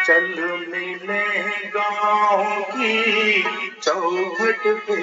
चल मिले गाँव की चौखट पे,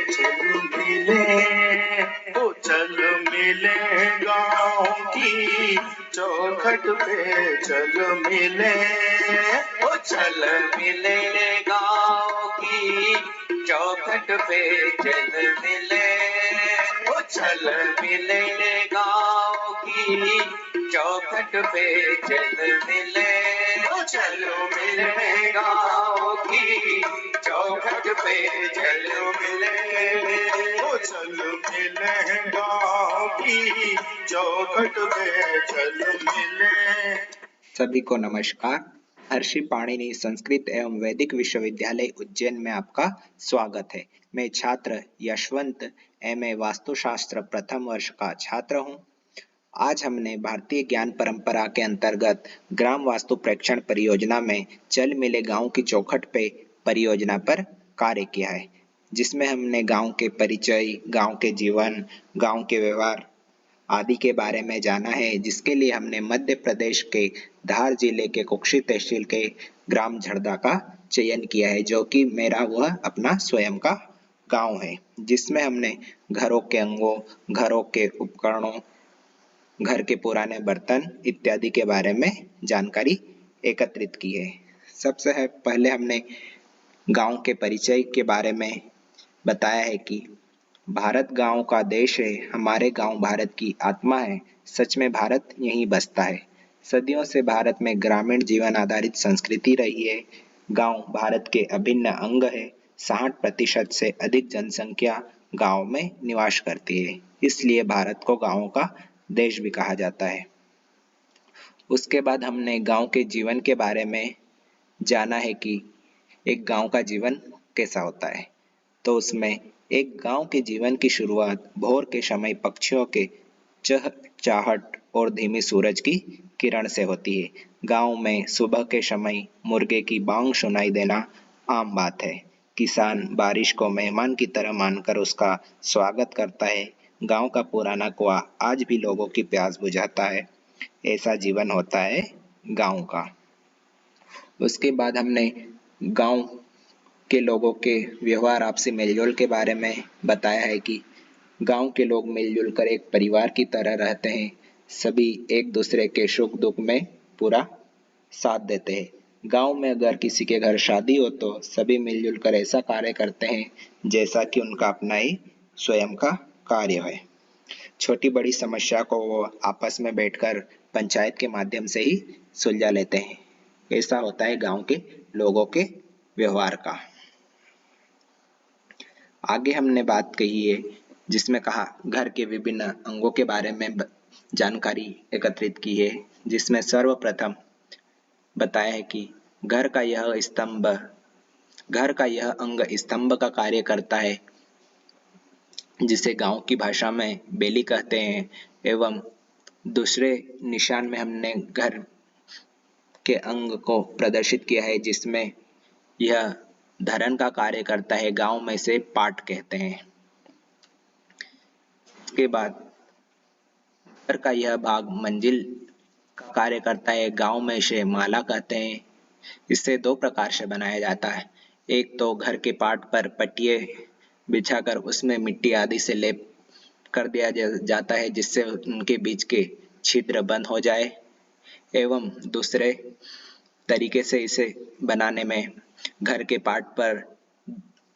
चल मिले, ओ चल मिले गाँव की चौखट पे, चल मिले, ओ चल मिले गाँव की चौखट पे, चल मिले, ओ चल मिले गाँव की चौखट पे, चल मिले, ओ चलो मिले गाँव की चौखट पे, चलो मिले, ओ चल मिले गाँव की चौखट पे, चल मिले। सभी को नमस्कार। महर्षि पाणिनि संस्कृत एवं वैदिक विश्वविद्यालय उज्जैन में आपका स्वागत है। मैं छात्र यशवंत एमए वास्तुशास्त्र प्रथम वर्ष का छात्र हूं। आज हमने भारतीय ज्ञान परंपरा के अंतर्गत ग्राम वास्तु प्रेक्षण परियोजना में चल मिले गांव की चौखट पे परियोजना पर कार्य किया है, जिसमें हमने गांव के परिचय, गांव के जीवन, गांव के व्यवहार आदि के बारे में जाना है, जिसके लिए हमने मध्य प्रदेश के धार जिले के कुक्षी तहसील के ग्राम झड़दा का चयन किया है, जो कि मेरा वह अपना स्वयं का गांव है, जिसमें हमने घरों के अंगों, घरों के उपकरणों, घर के पुराने बर्तन इत्यादि के बारे में जानकारी एकत्रित की है। सबसे पहले हमने गांव के परिचय के बारे में बताया है कि भारत गांव का देश है, हमारे गांव भारत की आत्मा है, सच में भारत यहीं बसता है। सदियों से भारत में ग्रामीण जीवन आधारित संस्कृति रही है। गांव भारत के अभिन्न अंग है। 60% से अधिक जनसंख्या गांव में निवास करती है, इसलिए भारत को गांवों का देश भी कहा जाता है। उसके बाद हमने गांव के जीवन के बारे में जाना है कि एक गांव का जीवन कैसा होता है। तो उसमें एक गांव के जीवन की शुरुआत भोर के समय पक्षियों के चहचहाट और धीमी सूरज की किरण से होती है। गांव में सुबह के समय मुर्गे की बांग सुनाई देना आम बात है। किसान बारिश को मेहमान की तरह मानकर उसका स्वागत करता है। गांव का पुराना कुआं आज भी लोगों की प्यास बुझाता है। ऐसा जीवन होता है गांव का। उसके बाद हमने गांव के लोगों के व्यवहार, आपसी मेलजोल के बारे में बताया है कि गांव के लोग मिलजुल कर एक परिवार की तरह रहते हैं। सभी एक दूसरे के सुख दुख में पूरा साथ देते हैं। गांव में अगर किसी के घर शादी हो तो सभी मिलजुल कर ऐसा कार्य करते हैं जैसा कि उनका अपना ही स्वयं का कार्य है। छोटी बड़ी समस्या को वो आपस में बैठकर पंचायत के माध्यम से ही सुलझा लेते हैं। ऐसा होता है गांव के लोगों के व्यवहार का। आगे हमने बात कही है जिसमें कहा घर के विभिन्न अंगों के बारे में जानकारी एकत्रित की है, जिसमें सर्वप्रथम बताया है कि घर का यह अंग स्तंभ का कार्य करता है, जिसे गांव की भाषा में बेली कहते हैं। एवं दूसरे निशान में हमने घर के अंग को प्रदर्शित किया है, जिसमें यह धरन का कार्य करता है। गांव में से पाट कहते हैं। इसके बाद घर का यह भाग मंजिल का कार्य करता है। गांव में इसे माला कहते हैं। इसे दो प्रकार से बनाया जाता है। एक तो घर के पाट पर पट्टिये बिछाकर उसमें मिट्टी आदि से लेप कर दिया जाता है, जिससे उनके बीच के छिद्र बंद हो जाए। एवं दूसरे तरीके से इसे बनाने में घर के पाट पर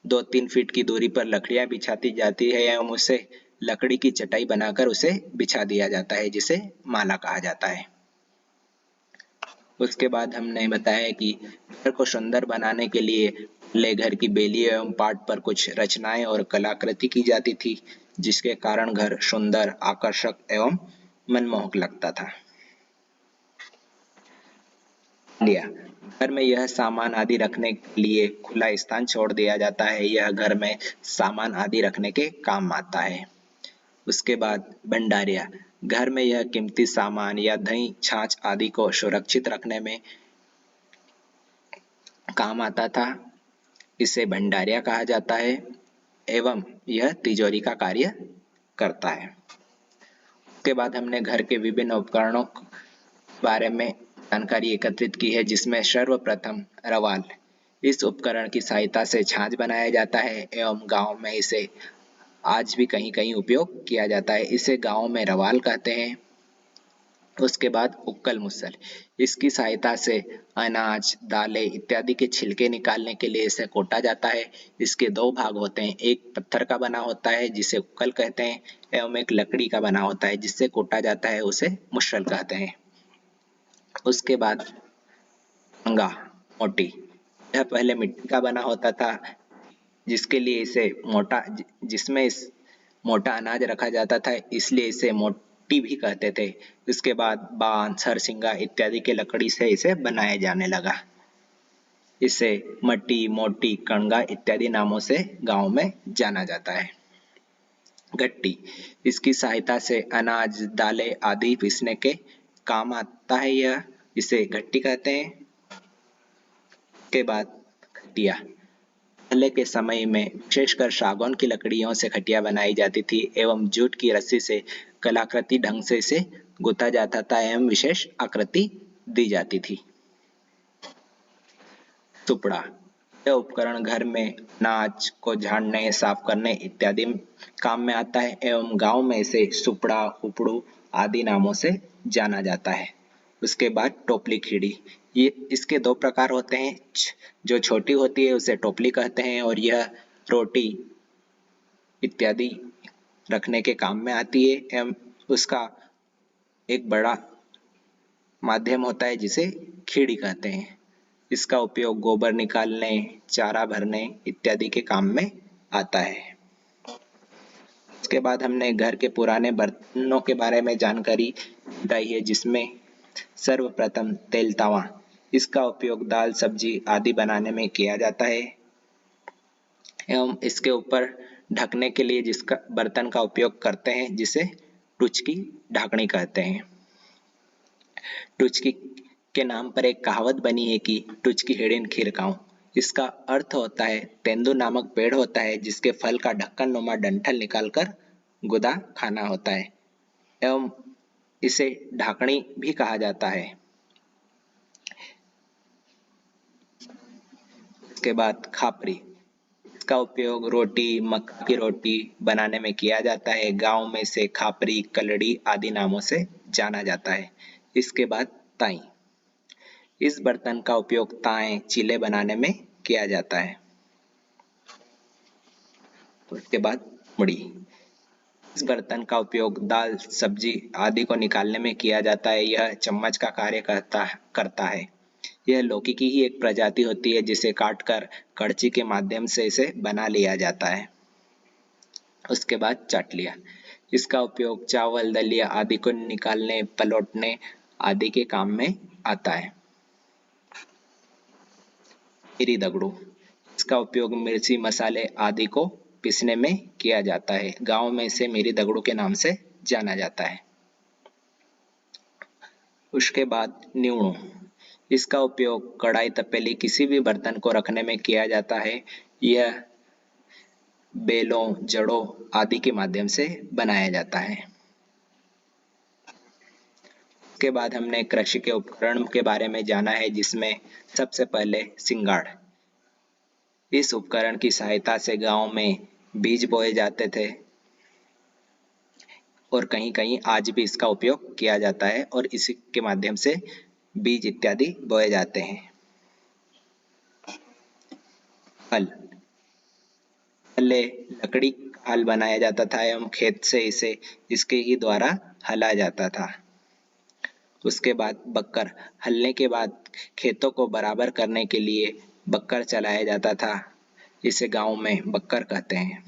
2-3 फीट की दूरी पर लकड़ियां बिछाती जाती है एवं उसे लकड़ी की चटाई बनाकर उसे बिछा दिया जाता है, जिसे माला कहा जाता है। उसके बाद हमने बताया कि घर को सुंदर बनाने के लिए पहले घर की बेली एवं पाट पर कुछ रचनाएं और कलाकृति की जाती थी, जिसके कारण घर सुंदर, आकर्षक एवं मनमोहक लगता था। घर में यह सामान आदि रखने के लिए खुला स्थान छोड़ दिया जाता है। यह घर में सामान आदि रखने के काम आता है। उसके बाद भंडारिया, घर में यह कीमती सामान या दही, छाछ आदि को सुरक्षित रखने में काम आता था। इसे भंडारिया कहा जाता है एवं यह तिजोरी का कार्य करता है। उसके बाद हमने घर के विभिन्न उपकरणों के बारे में जानकारी एकत्रित की है, जिसमें सर्वप्रथम रवाल। इस उपकरण की सहायता से छाछ बनाया जाता है एवं गांव में इसे आज भी कहीं कहीं उपयोग किया जाता है। इसे गांव में रवाल कहते हैं। उसके बाद उक्कल मुसल। इसकी सहायता से अनाज, दालें इत्यादि के छिलके निकालने के लिए इसे कोटा जाता है। इसके दो भाग होते हैं, एक पत्थर का बना होता है जिसे उक्कल कहते हैं एवं एक लकड़ी का बना होता है जिससे कोटा जाता है, उसे मुसल कहते हैं। उसके बाद अंगा, मोटी। यह पहले मिट्टी का बना होता था, जिसके लिए इसे मोटा जिसमें इस मोटा अनाज रखा जाता था, इसलिए इसे मोटी भी कहते थे। इसके बाद बांस, हरसिंगा इत्यादि के लकड़ी से इसे बनाया जाने लगा। इसे मट्टी, मोटी, कणगा इत्यादि नामों से गांव में जाना जाता है। गट्टी। इसकी सहायता से अनाज, दालें आदि पीसने के काम आता है। यह इसे गट्टी कहते हैं। के बाद खटिया। पहले के समय में विशेषकर सागौन की लकड़ियों से खटिया बनाई जाती थी एवं जूट की रस्सी से कलाकृति ढंग से इसे गुथा जाता था एवं विशेष आकृति दी जाती थी। सुपड़ा। यह उपकरण घर में अनाज को झाड़ने, साफ करने इत्यादि काम में आता है एवं गांव में इसे सुपड़ा, उपड़ू आदि नामों से जाना जाता है। उसके बाद टोपली खीड़ी। ये इसके दो प्रकार होते हैं। जो छोटी होती है उसे टोपली कहते हैं और यह रोटी इत्यादि रखने के काम में आती है एवं उसका एक बड़ा माध्यम होता है जिसे खीड़ी कहते हैं। इसका उपयोग गोबर निकालने, चारा भरने इत्यादि के काम में आता है। इसके बाद हमने घर के पुराने बर्तनों के बारे में जानकारी बताई है, जिसमें सर्वप्रथम तेल तवा। इसका उपयोग दाल, सब्जी आदि बनाने में किया जाता है एवं इसके ऊपर ढकने के लिए जिसका बर्तन का उपयोग करते हैं, जिसे टुचकी ढाकनी कहते हैं। टुचकी के नाम पर एक कहावत बनी है कि टुचकी हेड़िन खीर खाऊं। इसका अर्थ होता है, तेंदु नामक पेड़ होता है जिसके फल का ढक्कन नुमा डंठल निकालकर गुदा खाना होता है एवं इसे ढाकनी भी कहा जाता है। इसके बाद खापरी। इसका उपयोग रोटी, मक्का की रोटी बनाने में किया जाता है। गांव में इसे खापरी, कलड़ी आदि नामों से जाना जाता है। इसके बाद ताई। इस बर्तन का उपयोग ताए, चीले बनाने में किया जाता है। उसके बाद मुड़ी। इस बर्तन का उपयोग दाल, सब्जी आदि को निकालने में किया जाता है। यह चम्मच का कार्य करता है। यह लौकी की ही एक प्रजाति होती है जिसे काटकर कड़ची के माध्यम से इसे बना लिया जाता है। उसके बाद चाटलिया। इसका उपयोग चावल, दलिया आदि को निकालने, पलटने आदि के काम में आता है। मिरी दगड़ू। इसका उपयोग मिर्ची, मसाले आदि को पीसने में किया जाता है। गांव में इसे मिरी दगड़ू के नाम से जाना जाता है। उसके बाद न्यूणु। इसका उपयोग कढ़ाई, तपेली किसी भी बर्तन को रखने में किया जाता है। यह बेलों, जड़ों आदि के माध्यम से बनाया जाता है। उसके बाद हमने कृषि के उपकरण के बारे में जाना है, जिसमें सबसे पहले सिंगाड़। इस उपकरण की सहायता से गांव में बीज बोए जाते थे और कहीं कहीं आज भी इसका उपयोग किया जाता है और इसी के माध्यम से बीज इत्यादि बोए जाते हैं। हल। पहले लकड़ी का हल बनाया जाता था एवं खेत से इसे इसके ही द्वारा हला जाता था। उसके बाद बक्कर। हलने के बाद खेतों को बराबर करने के लिए बक्कर चलाया जाता था। इसे गांव में बक्कर कहते हैं।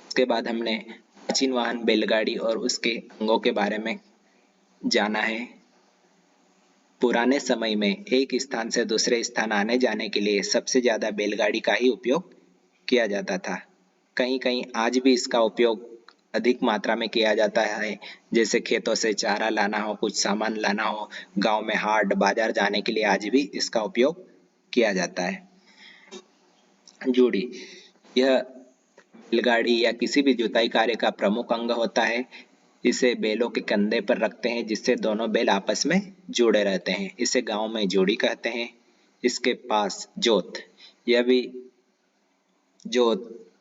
उसके बाद हमने प्राचीन वाहन बैलगाड़ी और उसके अंगों के बारे में जाना है। पुराने समय में एक स्थान से दूसरे स्थान आने जाने के लिए सबसे ज्यादा बैलगाड़ी का ही उपयोग किया जाता था। कहीं कहीं आज भी इसका उपयोग अधिक मात्रा में किया जाता है, जैसे खेतों से चारा लाना हो, कुछ सामान लाना हो, गांव में हाट बाजार जाने के लिए आज भी इसका उपयोग किया जाता है। जूड़ी। यह बैलगाड़ी या किसी भी जुताई कार्य का प्रमुख अंग होता है। इसे बैलों के कंधे पर रखते हैं जिससे दोनों बैल आपस में जुड़े रहते हैं। इसे गांव में जोड़ी कहते हैं। इसके पास जोत, यह भी जोत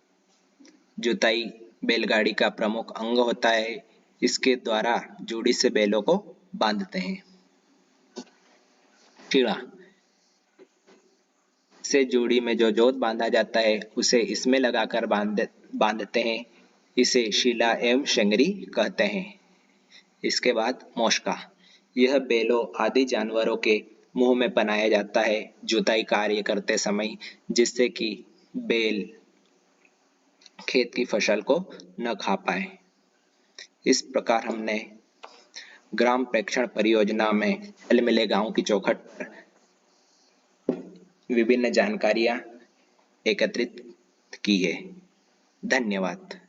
जुताई बैलगाड़ी का प्रमुख अंग होता है। इसके द्वारा जोड़ी से बैलों को बांधते हैं। शीला से जोड़ी में जो जोत बांधा जाता है उसे इसमें लगाकर बांधते हैं। इसे शीला एवं शेंगरी कहते हैं। इसके बाद मोशका, यह बैलों आदि जानवरों के मुंह में बनाया जाता है जुताई कार्य करते समय, जिससे कि बैल खेत की फसल को न खा पाए। इस प्रकार हमने ग्राम प्रेक्षण परियोजना में चल मिले गांव की चौखट पर विभिन्न जानकारियां एकत्रित की है। धन्यवाद।